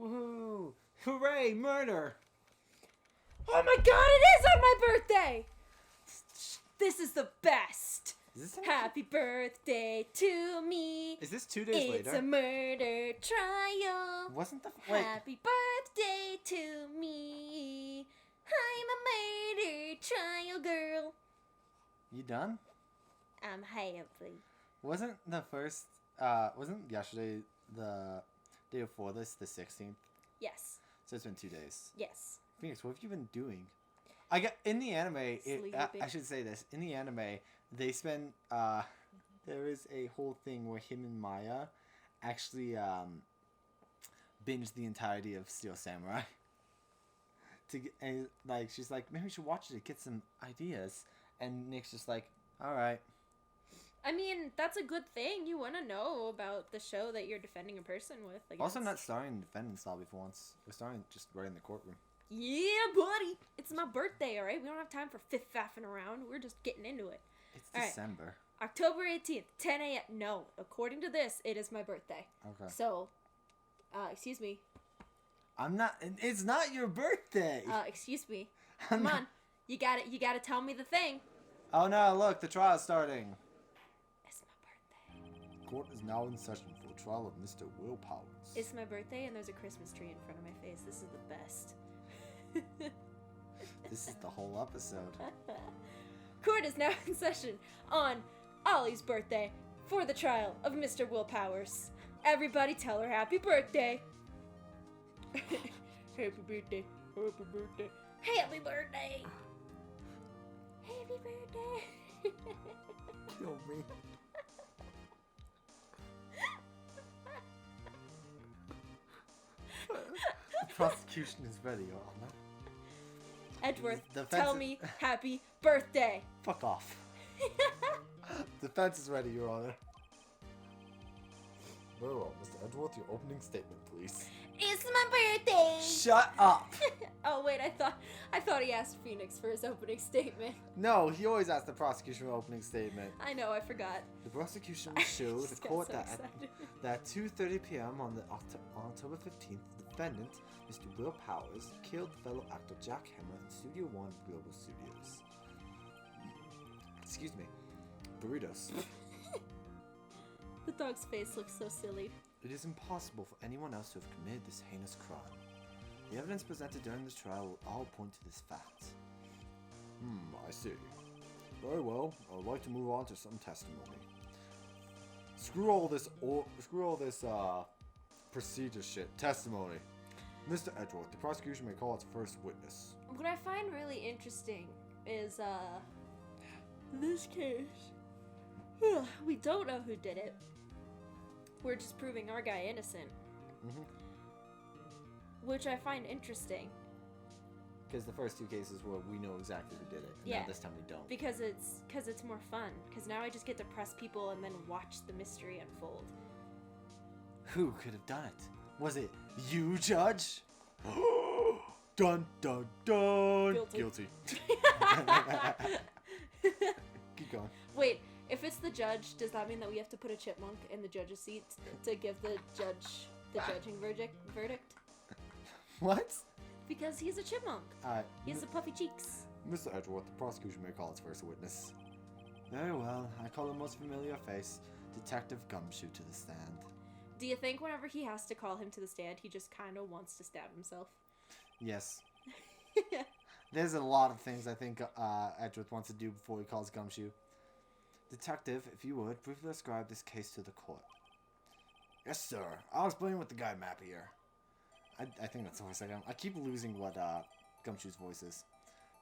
Woohoo! Hooray! Murder! Oh my god, it is on my birthday! This is the best! Is this Happy birthday to me! Is this 2 days It's later? a murder trial! Wasn't the wait? Happy birthday to me! I'm a murder trial girl! You done? I'm happy. Wasn't the first? Wasn't yesterday the day before this the 16th? Yes. So it's been 2 days. Yes. Phoenix, what have you been doing? I got in the anime. I Sleeping. should say this. In the anime, they spend. There is a whole thing where him and Maya actually binged the entirety of Steel Samurai. And like she's like, maybe we should watch it to get some ideas. And Nick's just like, all right. I mean, that's a good thing. You want to know about the show that you're defending a person with. Like, Also, not starring in defendant's lobby for once. We're starring just right in the courtroom. Yeah, buddy. It's my birthday, all right? We don't have time for fifth-faffing around. We're just getting into it. It's All right. December. October 18th, 10 a.m. No, according to this, it is my birthday. Okay. So, excuse me. I'm not. It's not your birthday. Excuse me. Come on. You gotta tell me the thing. Oh no! Look, the trial's starting. It's my birthday. Court is now in session for the trial of Mr. Will Powers. It's my birthday and there's a Christmas tree in front of my face. This is the best. This is the whole episode. Court is now in session on Ollie's birthday for the trial of Mr. Will Powers. Everybody tell her happy birthday. Happy birthday. Happy birthday. Happy birthday. Happy birthday. Kill me. The prosecution is ready, Your Honor. Edgeworth, Defense tell is- me happy birthday. Fuck off. Defense is ready, Your Honor. Very well, Mr. Edgeworth, your opening statement, please. It's my birthday. Shut up! Oh wait, I thought he asked Phoenix for his opening statement. No, he always asks the prosecution for opening statement. I know, I forgot. The prosecution will show the Just got court so that excited. at 2:30 p.m. on October 15th, the defendant, Mr. Will Powers, killed fellow actor Jack Hammer in Studio One Global Studios. Excuse me. Burritos. The dog's face looks so silly. It is impossible for anyone else to have committed this heinous crime. The evidence presented during this trial will all point to this fact. I see. Very well. I would like to move on to some testimony. Screw all this procedure shit. Testimony. Mr. Edgeworth, the prosecution may call its first witness. What I find really interesting is, this case, we don't know who did it. We're just proving our guy innocent. Mm-hmm. Which I find interesting. Because the first two cases where we know exactly who did it. And Yeah. now this time we don't. Because it's more fun. Because now I just get to press people and then watch the mystery unfold. Who could have done it? Was it you, Judge? Dun dun dun. Guilty. Keep going. Wait, if it's the judge, does that mean that we have to put a chipmunk in the judge's seat to give the judge the judging verdict? What? Because he's a chipmunk. He has the puffy cheeks. Mr. Edgeworth, the prosecution may call its first witness. Very well. I call the most familiar face, Detective Gumshoe, to the stand. Do you think whenever he has to call him to the stand, he just kind of wants to stab himself? Yes. There's a lot of things I think Edgeworth wants to do before he calls Gumshoe. Detective, if you would, briefly describe this case to the court. Yes, sir. I'll explain with the guide map here. I think that's the voice I got. I keep losing what Gumshoe's voice is.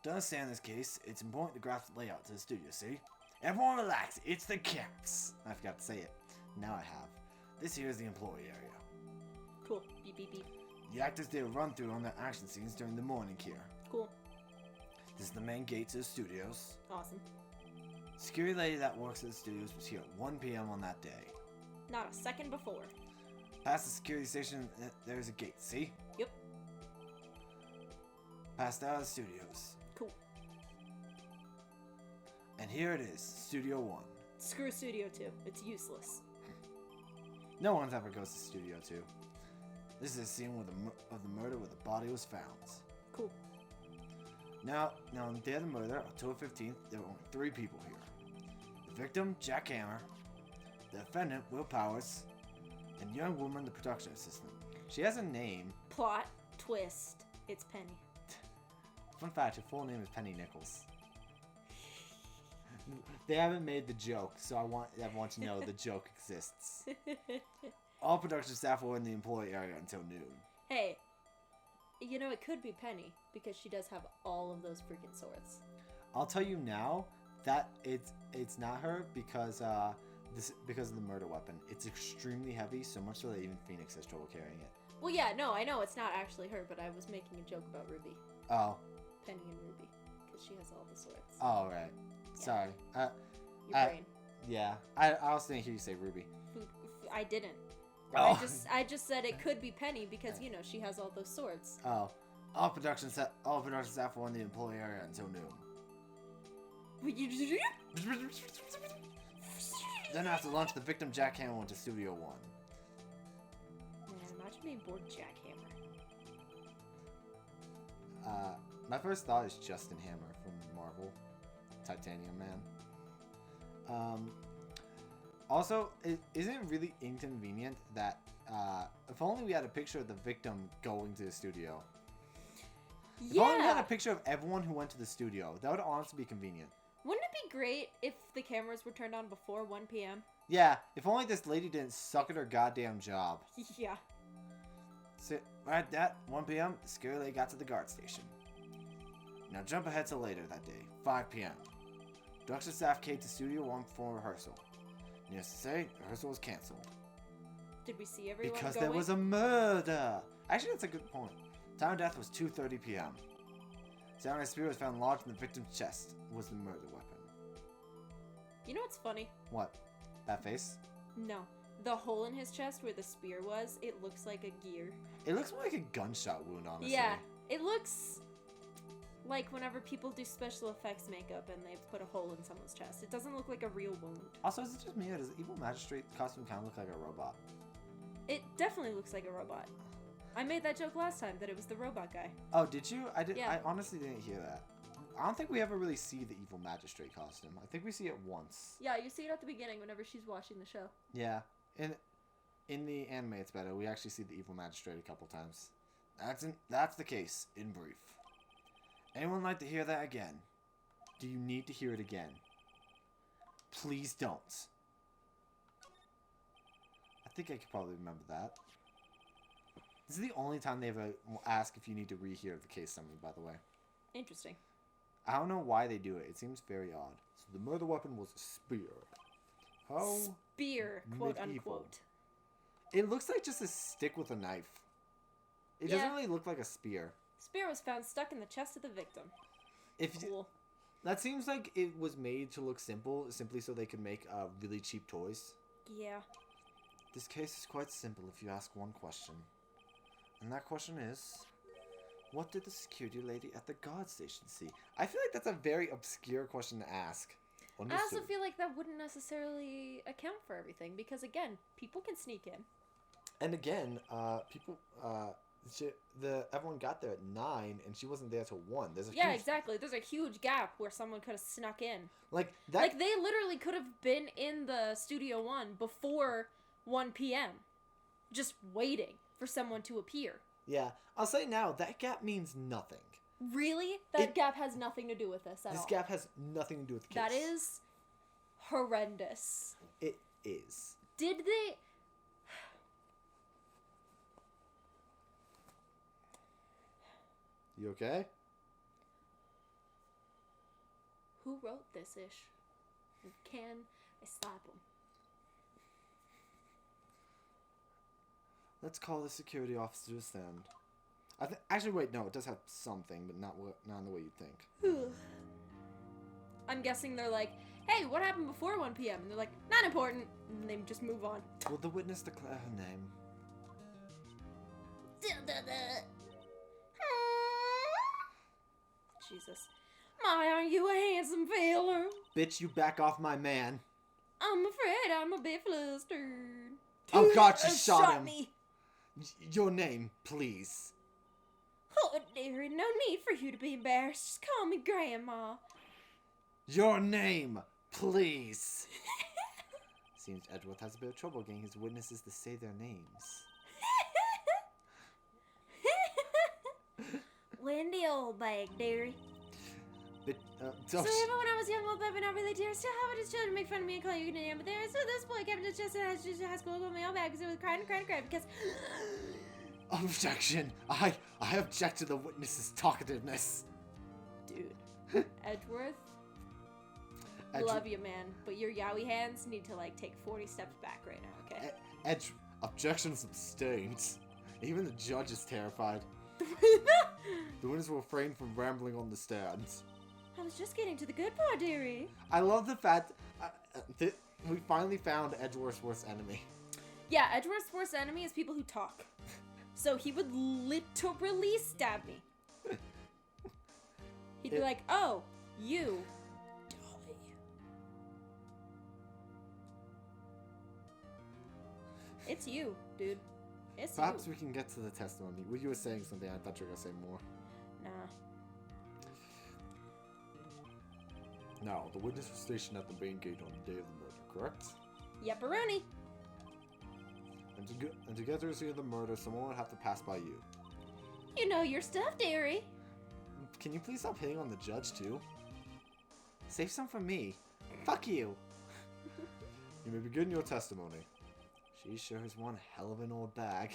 To understand this case, it's important to grasp the layout to the studio, see? Everyone relax, it's the cats! I forgot to say it. Now I have. This here is the employee area. Cool. Beep, beep, beep. The actors did a run-through on their action scenes during the morning here. Cool. This is the main gate to the studios. Awesome. Security lady that works at the studios was here at 1 p.m. on that day. Not a second before. Past the security station, there's a gate, see? Yep. Past out of the studios. Cool. And here it is, Studio 1. Screw Studio 2. It's useless. No one ever goes to Studio 2. This is a scene of the murder where the body was found. Cool. Now on the day of the murder, October 15th, there were only 3 people here. The victim, Jack Hammer, the defendant, Will Powers, and young woman, the production assistant. She has a name. Plot twist. It's Penny. Fun fact, her full name is Penny Nichols. They haven't made the joke, so I want everyone to know the joke exists. All production staff were in the employee area until noon. Hey, you know, it could be Penny, because she does have all of those freaking swords. I'll tell you now that it's not her because because of the murder weapon. It's extremely heavy, so much so that even Phoenix has trouble carrying it. Well, yeah, no, I know it's not actually her, but I was making a joke about Ruby. Oh. Penny and Ruby, because she has all the swords. Oh, right. Yeah. Sorry. Your brain. Yeah. I also didn't hear you say Ruby. I didn't. Oh. I just said it could be Penny because, you know, she has all those swords. Oh. All production staff were in the employee area until noon. Then after lunch, the victim Jack Hammer went to Studio 1. Man, imagine being bored Jack Hammer. My first thought is Justin Hammer from Marvel, Titanium Man. Also, isn't it really inconvenient that if only we had a picture of the victim going to the studio? If only we had a picture of everyone who went to the studio. That would honestly be convenient. Wouldn't it be great if the cameras were turned on before 1 p.m.? Yeah, if only this lady didn't suck at her goddamn job. Yeah. So, right at 1 p.m., the scary lady got to the guard station. Now jump ahead to later that day, 5 p.m. Production staff came to Studio 1 for rehearsal. Needless to say, rehearsal was cancelled. Did we see everyone Because going? there was a murder! Actually, that's a good point. Time of death was 2:30 p.m. Samurai spear was found lodged in the victim's chest. Was the murder weapon. You know what's funny? What? That face? No. The hole in his chest where the spear was, it looks like a gear. It looks more like a gunshot wound, honestly. Yeah. It looks like whenever people do special effects makeup and they put a hole in someone's chest. It doesn't look like a real wound. Also, is it just me or does the evil magistrate costume kind of look like a robot? It definitely looks like a robot. I made that joke last time that it was the robot guy. Oh, did you? I did. Yeah. I honestly didn't hear that. I don't think we ever really see the evil magistrate costume. I think we see it once. Yeah, you see it at the beginning whenever she's watching the show. Yeah. In the anime, it's better. We actually see the evil magistrate a couple times. That's the case, in brief. Anyone like to hear that again? Do you need to hear it again? Please don't. I think I could probably remember that. This is the only time they ever ask if you need to rehear the case summary, by the way. Interesting. I don't know why they do it. It seems very odd. So the murder weapon was a spear. How Spear, quote medieval. unquote. It looks like just a stick with a knife. It doesn't really look like a spear. Spear was found stuck in the chest of the victim. Cool. That seems like it was made to look simple, simply so they could make really cheap toys. Yeah. This case is quite simple if you ask one question. And that question is, what did the security lady at the guard station see? I feel like that's a very obscure question to ask. Understood. I also feel like that wouldn't necessarily account for everything because, again, people can sneak in. And again, everyone got there at 9, and she wasn't there till 1. Exactly. There's a huge gap where someone could have snuck in. Like that. Like they literally could have been in the Studio 1 before 1 p.m. just waiting for someone to appear. Yeah, I'll say now that gap means nothing. Really? That gap has nothing to do with this at all. This gap has nothing to do with the case. That is horrendous. It is. Did they... You okay? Who wrote this ish? Can I slap him? Let's call the security officers then. Actually, wait, no, it does have something, but not in the way you'd think. I'm guessing they're like, hey, what happened before 1 p.m.? And they're like, not important. And they just move on. Will the witness declare her name? Jesus. My, are you a handsome feller? Bitch, you back off my man. I'm afraid I'm a bit flustered. Oh god, she shot him. Me. Your name, please. Oh, dearie, no need for you to be embarrassed. Just call me Grandma. Your name, please. Seems Edgeworth has a bit of trouble getting his witnesses to say their names. Wendy Oldbag, dearie. But, So even when I was young, old Bevin, not really dear, still how would his children make fun of me and call you a name? But there, so this boy kept his chest and just high school with my old bag because it was crying because... Objection! I object to the witness's talkativeness. Dude. Edgeworth? Love you, man, but your yaoi hands need to, like, take 40 steps back right now, okay? Objection sustained. Even the judge is terrified. The witness will refrain from rambling on the stand. I was just getting to the good part, dearie. I love the fact that we finally found Edgeworth's worst enemy. Yeah, Edgeworth's worst enemy is people who talk. So he would literally stab me. He'd be like, oh, you die. It's you, dude. It's Perhaps you. we can get to the testimony. Well, you were saying something. I thought you were going to say more. Nah. Now, the witness was stationed at the main gate on the day of the murder, correct? Yepperoni. And to get to see the murder, someone would have to pass by you. You know your stuff, dearie. Can you please stop hitting on the judge, too? Save some for me. Fuck you. You may begin your testimony. She sure is one hell of an old bag.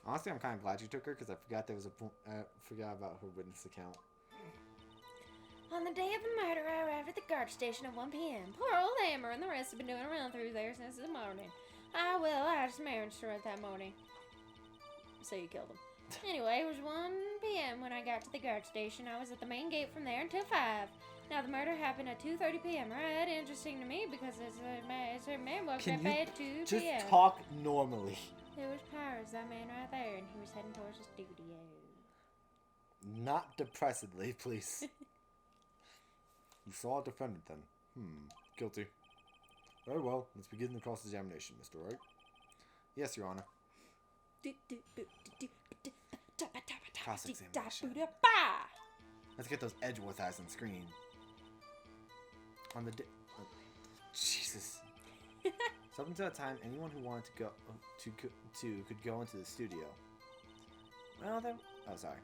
Honestly, I'm kind of glad you took her because I forgot there was forgot about her witness account. On the day of the murder, I arrived at the guard station at 1 p.m. Poor old Hammer and the rest have been doing a run through there since the morning. I had some errands to run that morning. So you killed him. Anyway, it was 1 p.m. when I got to the guard station. I was at the main gate from there until 5. Now, the murder happened at 2:30 p.m., right? Interesting to me because it's a man woke up at 2 p.m. Just talk normally. It was Powers, that man right there, and he was heading towards the studio. Not depressedly, please. You saw a defendant then? Guilty. Very well, let's begin the cross-examination, Mr. Wright. Yes, Your Honor. Cross-examination. Let's get those Edgeworth eyes on screen. On the Jesus. So up until that time, anyone who wanted to go could go into the studio. Well then, oh sorry.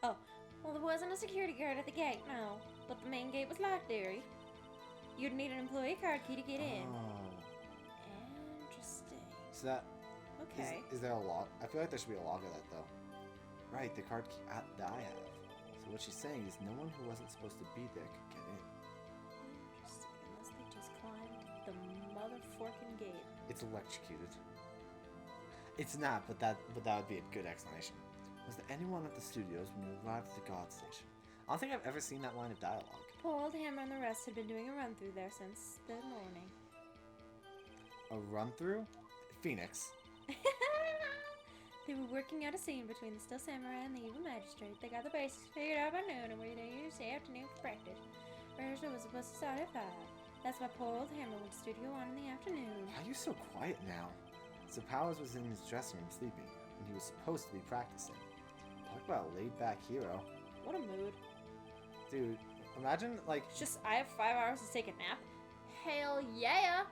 Oh, well there wasn't a security guard at the gate, no. But the main gate was locked, dearie. You'd need an employee card key to get in. Oh. Interesting. So that. Okay. Is there a log? I feel like there should be a log of that though. Right, the card key that I have. So what she's saying is no one who wasn't supposed to be there could get in. Interesting. Unless they just climbed the motherfucking gate. It's electrocuted. It's not, but that would be a good explanation. Was there anyone at the studios when you arrived at the guard station? I don't think I've ever seen that line of dialogue. Poor old Hammer and the rest had been doing a run through there since the morning. A run through? Phoenix. They were working out a scene between the still samurai and the evil magistrate. They got the basics figured out by noon and were there Tuesday afternoon for practice. Rehearsal was supposed to start at 5. That's why poor old Hammer went to Studio 1 in the afternoon. Why are you so quiet now? So Powers was in his dressing room sleeping, and he was supposed to be practicing. Talk about a laid-back hero. What a mood. Dude, imagine, like... It's just, I have 5 hours to take a nap? Hell yeah!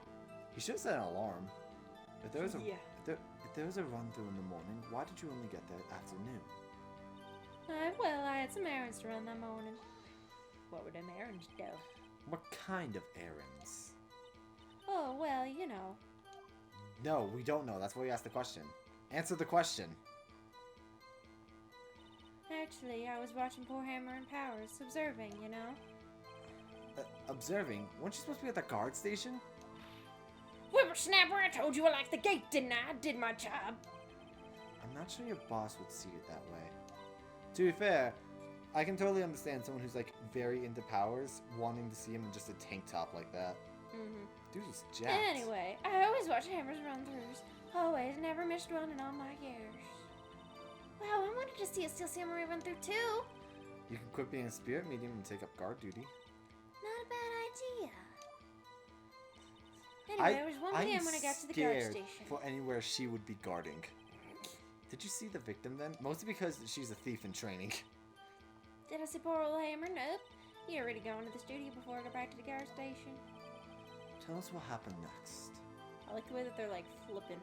He should have set an alarm. If there was a, Yeah. if there was a run-through in the morning, why did you only get there afternoon? Well, I had some errands to run that morning. What were them errands, though? What kind of errands? Oh, well, you know. No, we don't know. That's why we asked the question. Answer the question. Actually, I was watching poor Hammer and Powers, observing, you know? Observing? Weren't you supposed to be at the guard station? Whippersnapper, I told you I liked the gate, didn't I? I did my job. I'm not sure your boss would see it that way. To be fair, I can totally understand someone who's like very into Powers wanting to see him in just a tank top like that. Dude is jacked. Anyway, I always watch Hammer's run-throughs. Always, never missed one in all my years. Wow, I wanted to see a Steel Samurai run through too. You can quit being a spirit medium and take up guard duty. Not a bad idea. Anyway, it was 1 I'm p.m. when I got to the guard scared station. for anywhere she would be guarding. Did you see the victim then? Mostly because she's a thief in training. Did I see poor old Hammer? Nope. He already gone to the studio before I got back to the guard station. Tell us what happened next. I like the way that they're like flipping.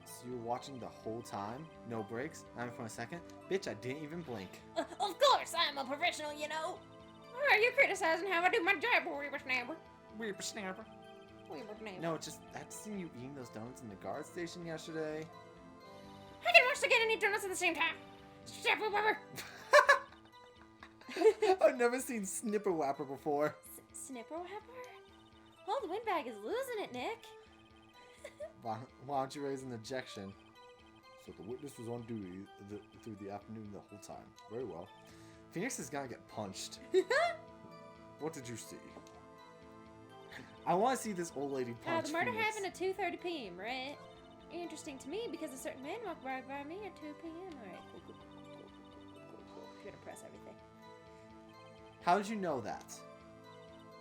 So you were watching the whole time? No breaks? Not even for a second? Bitch, I didn't even blink. Of course, I'm a professional, you know. Are you criticizing how I do my job, whippersnapper? Whippersnapper. Whippersnapper. No, just, I had seen you eating those donuts in the guard station yesterday. I can watch to get any donuts at the same time. Snapper whopper. I've never seen Snipper Whapper before. Snipper whopper? Oh, the windbag is losing it, Nick. Why don't you raise an objection? So the witness was on duty through the afternoon the whole time. Very well. Phoenix is gonna get punched. What did you see? I want to see this old lady punch The murder Phoenix. happened at 2:30 p.m., right? Interesting to me because a certain man walked right by me at 2 p.m. Alright, cool. I'm gonna press everything. How did you know that?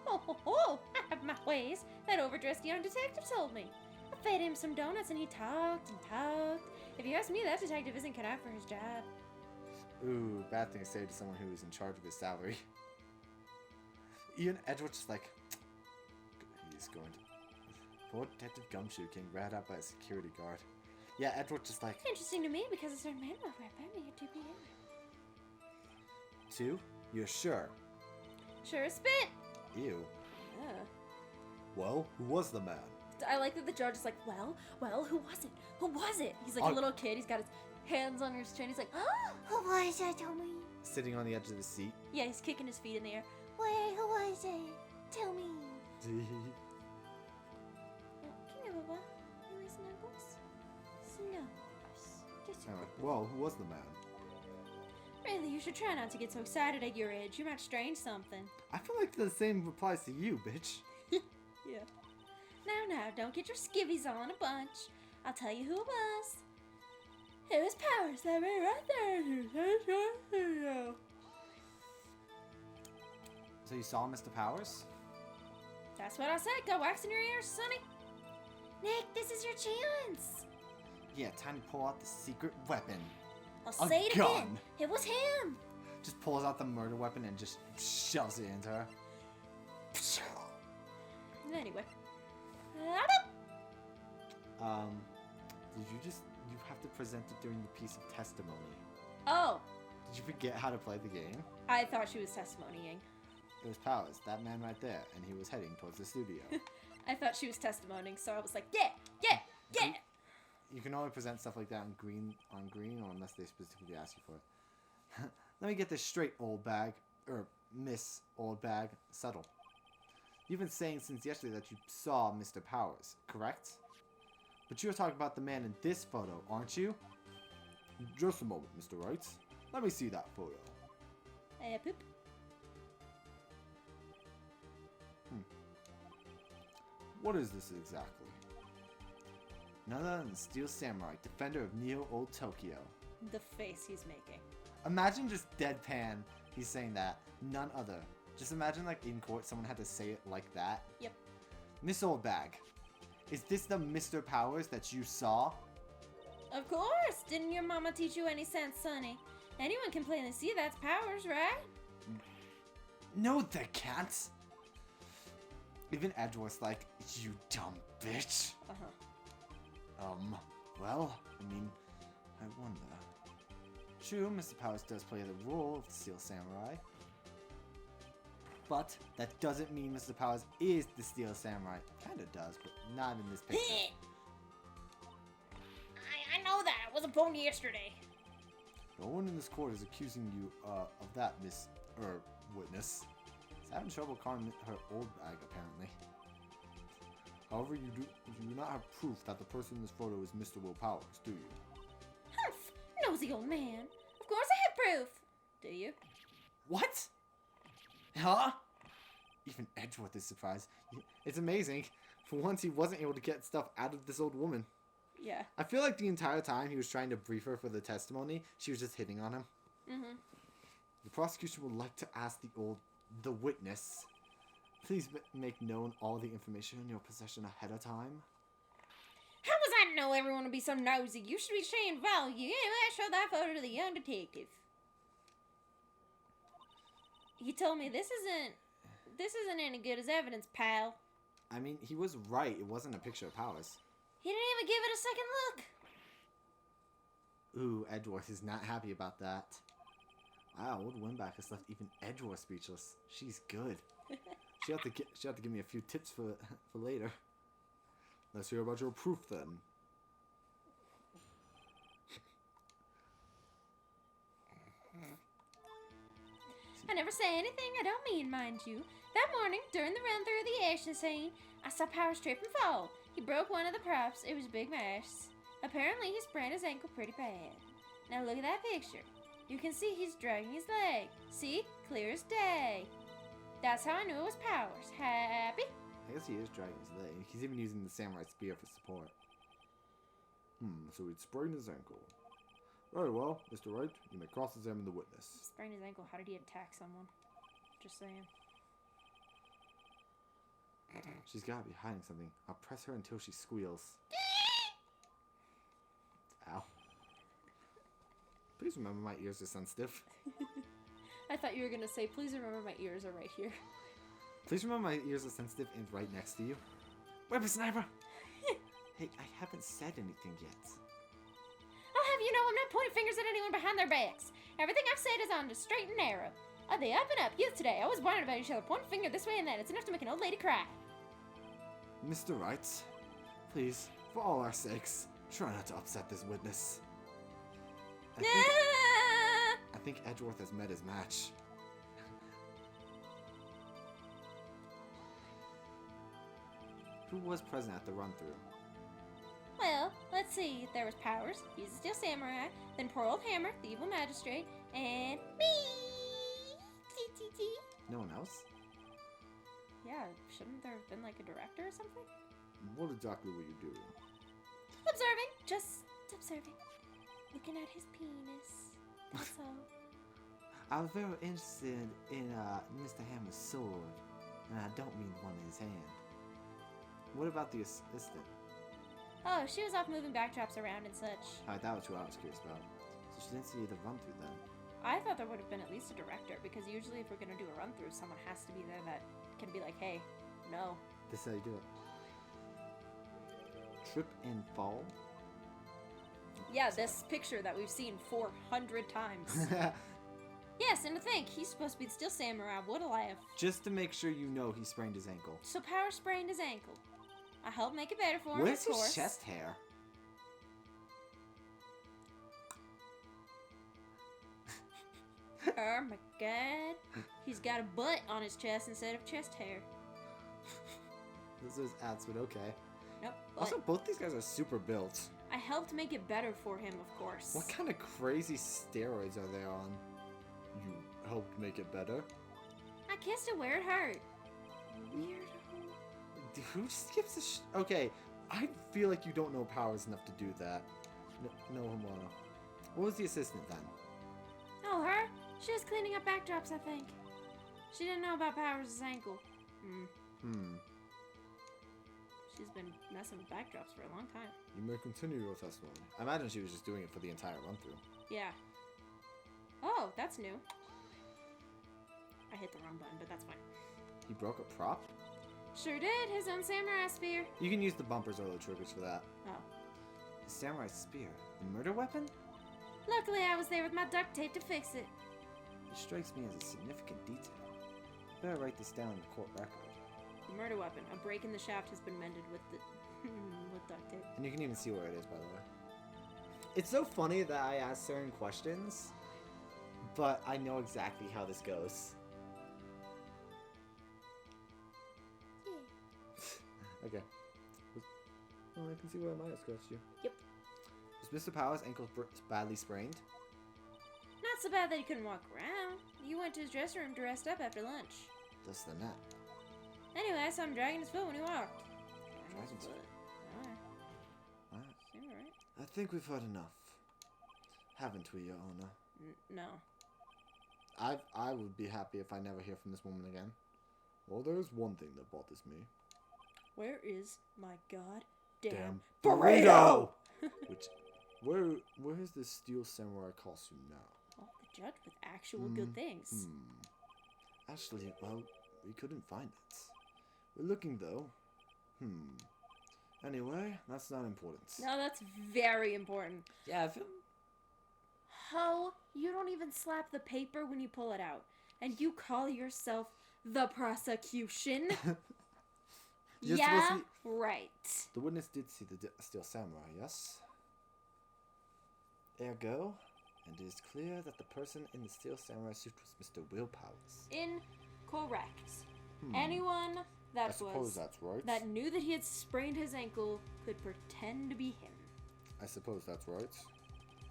Oh, I have my ways. That overdressed young detective told me. I fed him some donuts and he talked and talked. If you ask me, that detective isn't cut out for his job. Ooh, bad thing to say to someone who is in charge of his salary. Even Edward's just like, he's going to... Poor Detective Gumshoe getting rat out by a security guard. Yeah, Edward's just like... Interesting to me because a certain man walked right by me at 2 p.m. 2? You're sure? Sure as spit. Ew. Yeah. Well, who was the man? I like that the judge is like, well, who was it? Who was it? He's like a little kid. He's got his hands on his chin. He's like, oh, who was it? Tell me. Sitting on the edge of the seat. Yeah, he's kicking his feet in the air. Wait, who was it? Tell me. Well, who was the man? Really, you should try not to get so excited at your age. You might strain something. I feel like the same applies to you, bitch. Yeah. Now, don't get your skivvies all in a bunch. I'll tell you who it was. It was Powers, that man right there. So you saw Mr. Powers? That's what I said. Go wax in your ears, sonny. Nick, this is your chance. Yeah, time to pull out the secret weapon. I'll say it gun. again. It was him. Just pulls out the murder weapon and just shoves it into her. Anyway. You have to present it during the piece of testimony. Oh. Did you forget how to play the game? I thought she was testimonying. It was Powers, that man right there, and he was heading towards the studio. I thought she was testimonying, so I was like, yeah. You can only present stuff like that on green, or unless they specifically ask you for it. Let me get this straight, old bag. Miss Old Bag. Subtle. You've been saying since yesterday that you saw Mr. Powers, correct? But you're talking about the man in this photo, aren't you? Just a moment, Mr. Wright. Let me see that photo. Poop. What is this exactly? None other than the Steel Samurai, defender of Neo Old Tokyo. The face he's making. Imagine just deadpan, he's saying that. None other. Just imagine like in court someone had to say it like that. Yep. Miss Old Bag, is this the Mr. Powers that you saw? Of course! Didn't your mama teach you any sense, sonny? Anyone can plainly see that's Powers, right? No, they can't. Even Edward's like, you dumb bitch. Well, I mean, I wonder. True, Mr. Powers does play the role of the Steel Samurai. But that doesn't mean Mr. Powers is the Steel Samurai. Kinda does, but not in this picture. I know that. I wasn't born yesterday. No one in this court is accusing you of that, witness. Is having trouble calling her old bag, apparently. However, you do not have proof that the person in this photo is Mr. Will Powers, do you? Humph! Nosy old man. Of course I have proof. Do you? What? Huh? Even Edgeworth is surprised. It's amazing. For once, he wasn't able to get stuff out of this old woman. Yeah. I feel like the entire time he was trying to brief her for the testimony, she was just hitting on him. Mm-hmm. The prosecution would like to ask the witness Please make known all the information in your possession ahead of time. How was I to know everyone would be so nosy? You should be saying value. Anyway, I showed that photo to the young detective. He told me this isn't any good as evidence, pal. I mean, he was right. It wasn't a picture of Powers. He didn't even give it a second look. Ooh, Edgeworth is not happy about that. Wow, old Winback has left even Edgeworth speechless. She's good. She'll have to give me a few tips for later. Let's hear about your proof then. I never say anything I don't mean, mind you. That morning, during the run through the action scene, I saw Powers trip and fall. He broke one of the props. It was a big mess. Apparently, he sprained his ankle pretty bad. Now look at that picture. You can see he's dragging his leg. See? Clear as day. That's how I knew it was Powers. Happy? I guess he is dragging his leg. He's even using the samurai spear for support. So he'd sprained his ankle. Very well, Mr. Wright, you may cross-examine the witness. Sprained his ankle. How did he attack someone? Just saying. She's gotta be hiding something. I'll press her until she squeals. Ow. Please remember my ears are sensitive. I thought you were gonna say, please remember my ears are right here. Please remember my ears are sensitive and right next to you. Whippersnapper! Hey, I haven't said anything yet. I'll have you know I'm not pointing fingers at anyone behind their backs. Everything I've said is on the straight and narrow. Of the up and up youth today, always whining about each other, pointing finger this way and that. It's enough to make an old lady cry. Mr. Wright, please, for all our sakes, try not to upset this witness. I think Edgeworth has met his match. Who was present at the run-through? Well, let's see. There was Powers, he's a steel samurai, then poor old Hammer, the evil magistrate, and me! No one else? Yeah, shouldn't there have been like a director or something? What exactly were you doing? Observing, just observing. Looking at his penis. That's all. I was very interested in Mr. Hammer's sword, and I don't mean one in his hand. What about the assistant? Oh, she was off moving backdrops around and such. Alright, that was what I was curious about. So she didn't see the run-through then. I thought there would have been at least a director, because usually if we're going to do a run-through, someone has to be there that can be like, hey, no. This is how you do it. Trip and fall? Yeah, this picture that we've seen 400 times. Yes, and to think, he's supposed to be the steel samurai. What a laugh. Just to make sure you know he sprained his ankle. So Power sprained his ankle. I helped make it better for him, Where's of course. his chest hair? Oh my god. He's got a butt on his chest instead of chest hair. This is ads, but okay. Nope. Also, both these guys are super built. I helped make it better for him, of course. What kind of crazy steroids are they on? You helped make it better? I kissed it where it hurt. Weirdo. Dude, who just gives a Okay, I feel like you don't know Powers enough to do that. No, Homono. What was the assistant then? Oh, her? She was cleaning up backdrops, I think. She didn't know about Powers' ankle. She's been messing with backdrops for a long time. You may continue your testimony. I imagine she was just doing it for the entire run-through. Yeah. Oh, that's new. I hit the wrong button, but that's fine. He broke a prop? Sure did. His own samurai spear. You can use the bumpers or the triggers for that. Oh. The samurai spear? The murder weapon? Luckily, I was there with my duct tape to fix it. It strikes me as a significant detail. Better write this down in the court record. The murder weapon. A break in the shaft has been mended with the with duct tape. And you can even see where it is, by the way. It's so funny that I ask certain questions, but I know exactly how this goes. Yeah. Okay. Well, I can see where I might have scratched you. Yep. Was Mr. Powers' ankle badly sprained? Not so bad that he couldn't walk around. You went to his dressing room dressed up after lunch. Less than that. Anyway, I saw him dragging his foot when he walked. Dragging his foot? Alright. Alright. Seemed alright. I think we've heard enough. Haven't we, Your Honor? No. I would be happy if I never hear from this woman again. Well, there's one thing that bothers me. Where is my goddamn burrito? Where is this steel samurai costume now? Oh, the judge with actual good things. Actually, well, we couldn't find it. We're looking though. Anyway, that's not important. No, that's very important. Yeah, I feel... How you don't even slap the paper when you pull it out, and you call yourself the prosecution? Yeah, right. The witness did see the steel samurai, yes? Ergo, and it is clear that the person in the steel samurai suit was Mr. Willpowers. Incorrect. Anyone that that's right. that knew that he had sprained his ankle could pretend to be him. I suppose that's right.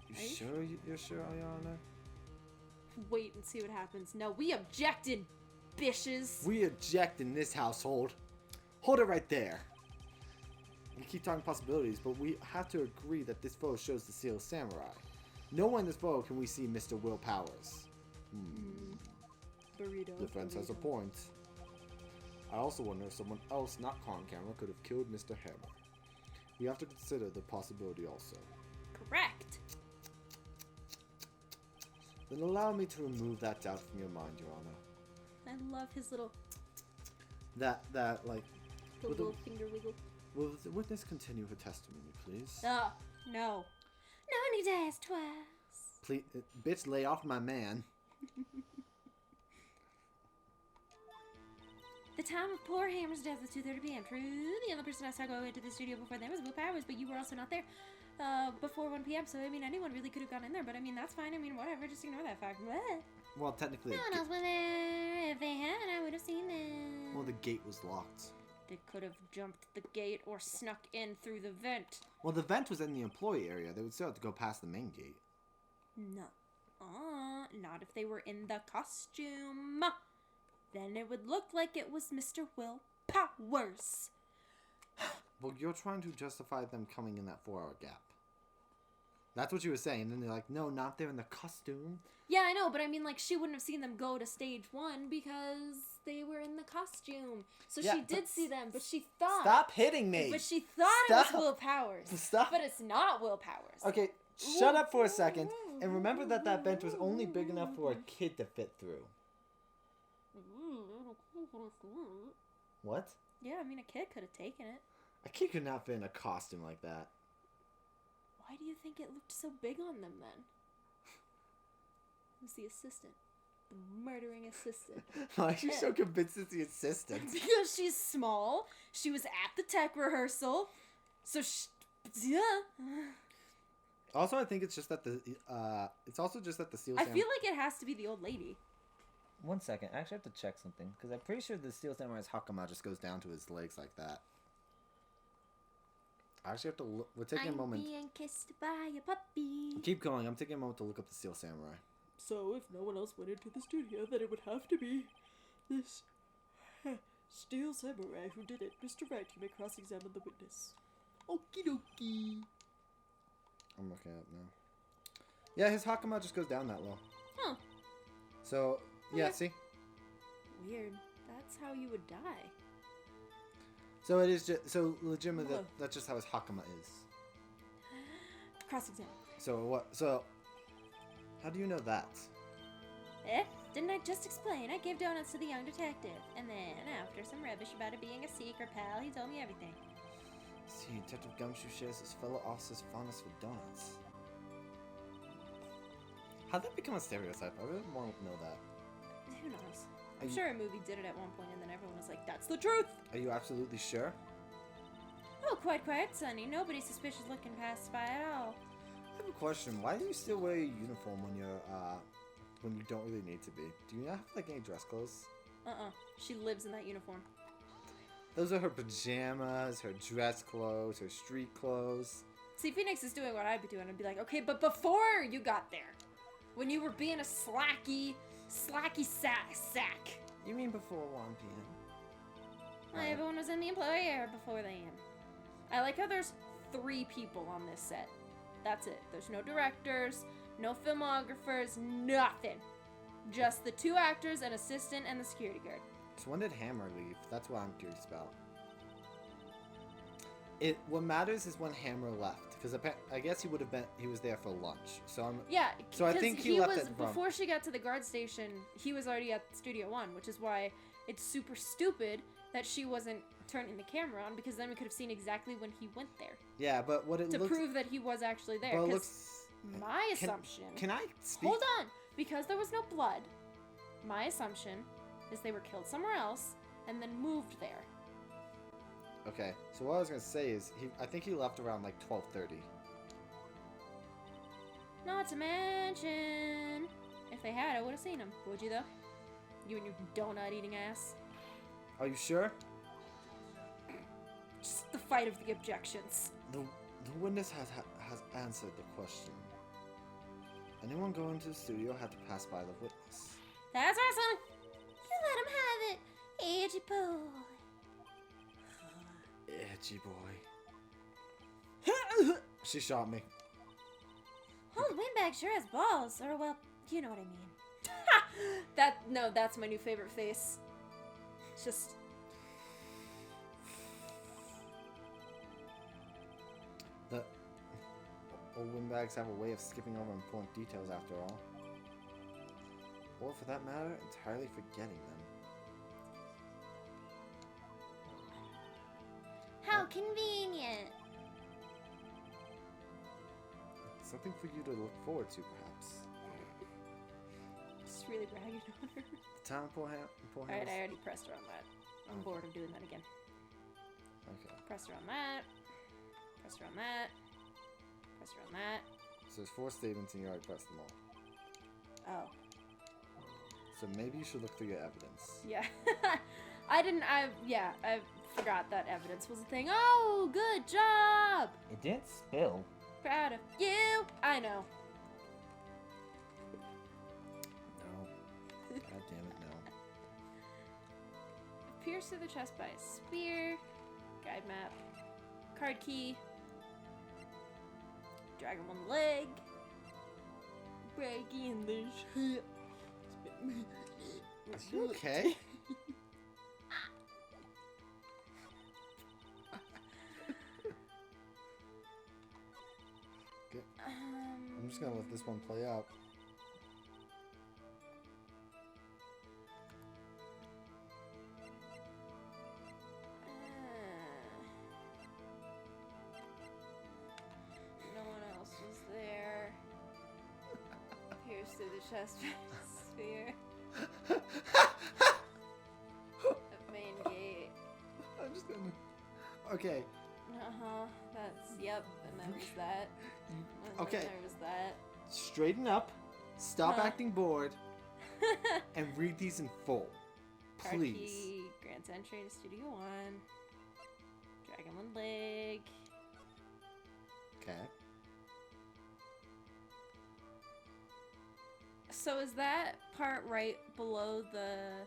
You're sure, Ayana? Wait and see what happens. No, we objected, bitches. We object in this household. Hold it right there. We keep talking possibilities, but we have to agree that this photo shows the steel samurai. Nowhere in this photo can we see Mr. Willpowers. Burrito. Defense has a point. I also wonder if someone else not on camera could have killed Mr. Hammer. We have to consider the possibility also. Correct. Then allow me to remove that doubt from your mind, Your Honor. I love his little... That, like... little finger wiggle. Will the witness continue her testimony, please? No. No need to ask twice. Please, bitch, lay off my man. The time of poor Hammer's death was 2:30 p.m. True, the only person I saw go into the studio before them was Willpowers, but you were also not there before 1 p.m., so I mean, anyone really could have gone in there, but I mean, that's fine. I mean, whatever, just ignore that fact. What? Well, technically... No one else was there. If they had, I would have seen them. Well, the gate was locked. They could have jumped the gate or snuck in through the vent. Well, the vent was in the employee area. They would still have to go past the main gate. No. Not if they were in the costume. Then it would look like it was Mr. Willpowers. Well, you're trying to justify them coming in that 4-hour gap. That's what you were saying. And then they're like, no, not there in the costume. Yeah, I know, but I mean, like, she wouldn't have seen them go to stage 1 because they were in the costume. So yeah, she did see them, but she thought... Stop hitting me! But she thought it was Willpowers. Stop. But it's not Willpowers. Okay, shut up for a second. And remember that that bench was only big enough for a kid to fit through. What? Yeah, I mean, a kid could have taken it. A kid could not fit in a costume like that. Why do you think it looked so big on them, then? It was the assistant. The murdering assistant. Why are you so convinced it's the assistant? Because she's small. She was at the tech rehearsal. So yeah. Also, I think it's just that it's also just that the steel samurai... I feel like it has to be the old lady. 1 second. I actually have to check something. Because I'm pretty sure the steel samurai's hakama just goes down to his legs like that. I actually have to look. We're taking a moment. I'm being kissed by a puppy. Keep going. I'm taking a moment to look up the steel samurai. So, if no one else went into the studio, then it would have to be this steel samurai who did it. Mr. Wright, you may cross-examine the witness. Okie dokie. I'm looking at it now. Yeah, his hakama just goes down that low. Huh. So, yeah, see? Weird. That's how you would die. So it is just, so legitimately that's just how his hakama is. Cross-examine. So what, so, how do you know that? Didn't I just explain? I gave donuts to the young detective. And then, after some rubbish about it being a secret, pal, he told me everything. See, Detective Gumshoe shares his fellow officer's fondness for donuts. How'd that become a stereotype? I really want to know that. Who knows? I'm sure a movie did it at one point and then everyone was like, that's the truth! Are you absolutely sure? Oh, quite, Sonny. Nobody's suspicious looking past Spy at all. I have a question. Why do you still wear your uniform when you're, when you don't really need to be? Do you not have, like, any dress clothes? She lives in that uniform. Those are her pajamas, her dress clothes, her street clothes. See, Phoenix is doing what I'd be doing. I'd be like, okay, but before you got there, when you were being a slacky sack. You mean before 1 p.m.? Everyone was in the employee area before then. I like how there's 3 people on this set. That's it. There's no directors, no filmographers, nothing. Just the 2 actors, an assistant, and the security guard. So when did Hammer leave? That's what I'm curious about. What matters is when Hammer left, because I guess he was there for lunch. So I think he left at before she got to the guard station. He was already at Studio One, which is why it's super stupid that she wasn't turning the camera on, because then we could have seen exactly when he went there. Yeah, but to prove that he was actually there. My assumption. Can I speak? Hold on, because there was no blood. My assumption is they were killed somewhere else and then moved there. Okay, so what I was gonna say is I think he left around like 12:30. Not to mention, if they had, I would have seen him. Would you though? You and your donut eating ass. Are you sure? Just the fight of the objections. The witness has answered the question. Anyone going to the studio had to pass by the witness. That's awesome. You let him have it, edgy boy. Edgy boy. She shot me. Oh, the windbag sure has balls. Or, well, you know what I mean. That's my new favorite face. It's just... The old windbags have a way of skipping over important details after all. Or, for that matter, entirely forgetting them. How convenient. Something for you to look forward to, perhaps. Just really bragging on her. The town Alright, I already pressed her on that. I'm bored of doing that again. Okay. Press her on that. Press her on that. Press her on that. So there's 4 statements and you already pressed them all. Oh. So maybe you should look through your evidence. Yeah. I forgot that evidence was a thing. Oh, good job! It didn't spill. Proud of you! I know. No. God damn it, no. Pierced through the chest by a spear. Guide map. Card key. Drag him on the leg. Break in the shit. Is you okay? I'm just gonna let this one play out. No one else was there. Pierced through the chest sphere. At main gate. I'm just gonna. Okay. Yep. And then was that. And Okay. Then there was that. Straighten up. Stop Huh. acting bored. And read these in full. Card Please. key, grants entry to Studio One. Dragon one leg. Okay. So is that part right below the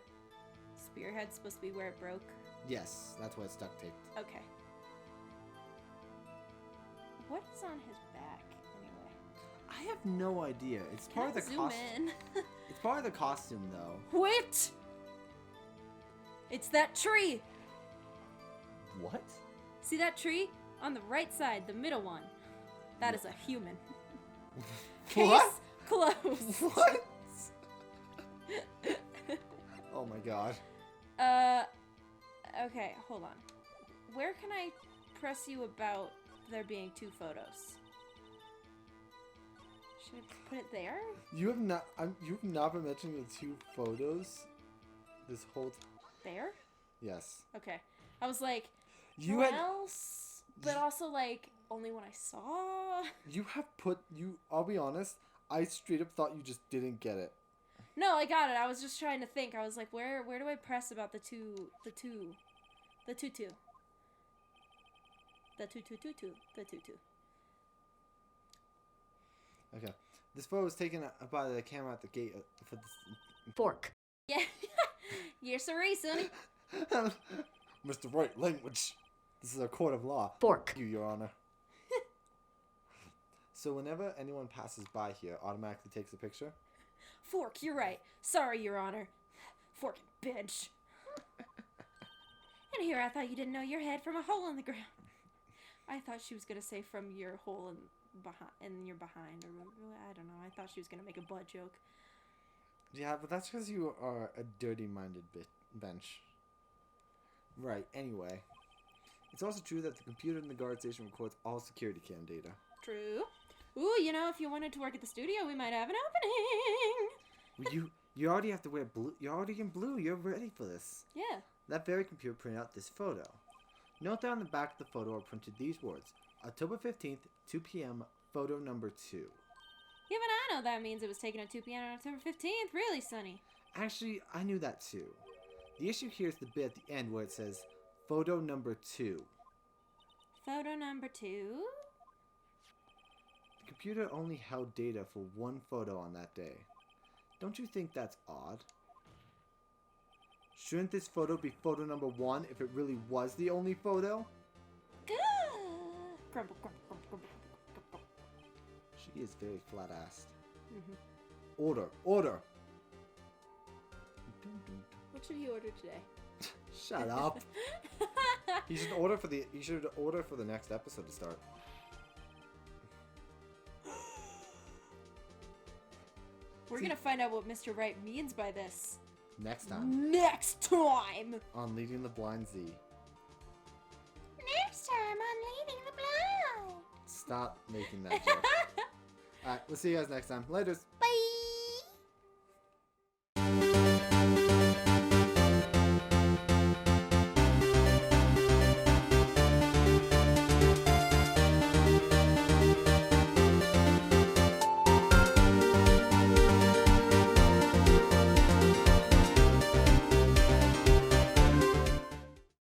spearhead supposed to be where it broke? Yes, that's what it's duct taped. Okay. What is on his back anyway? I have no idea. It's part of the zoom in. It's part of the costume, though. Wait! It's that tree! What? See that tree? On the right side, the middle one. That is a human. Case What? closed. What? Oh my god. Okay, hold on. Where can I press you about there being 2 photos? Should I put it there? You have not. You've not been mentioning the 2 photos this whole time. There? Yes. Okay. I was like, You what had. else? But also like, only when I saw. You have put. I'll be honest. I straight up thought you just didn't get it. No, I got it. I was just trying to think. I was like, where do I press about the two? The tutu. The tutu. Okay. This photo was taken by the camera at the gate for this. Fork. Yeah. You're sorry, Sonny. Mr. Wright, language. This is a court of law. Fork. Thank you, Your Honor. So whenever anyone passes by here, automatically takes a picture? Fork, you're right. Sorry, Your Honor. Fork, bitch. And here I thought you didn't know your head from a hole in the ground. I thought she was gonna say from your hole in your behind, or I don't know. I thought she was gonna make a butt joke. Yeah, but that's because you are a dirty-minded bench. Right, anyway. It's also true that the computer in the guard station records all security cam data. True. Ooh, you know, if you wanted to work at the studio, we might have an opening. You already have to wear blue. You're already in blue. You're ready for this. Yeah. That very computer printed out this photo. Note that on the back of the photo are printed these words. October 15th, 2 p.m., photo number 2. Even I know that means it was taken at 2 p.m. on October 15th. Really, Sonny? Actually, I knew that too. The issue here is the bit at the end where it says, photo number 2. Photo number 2? The computer only held data for one photo on that day. Don't you think that's odd? Shouldn't this photo be photo number 1 if it really was the only photo? Grumble, grumble, grumble, grumble, grumble. She is very flat-assed. Mm-hmm. Order! Order! What should he order today? Shut up! He should order for the next episode to start. We're gonna find out what Mr. Wright means by this. Next time. Next time! On Leading the Blind Z. Next time on Leading the Blind! Stop making that joke. Alright, we'll see you guys next time. Laters!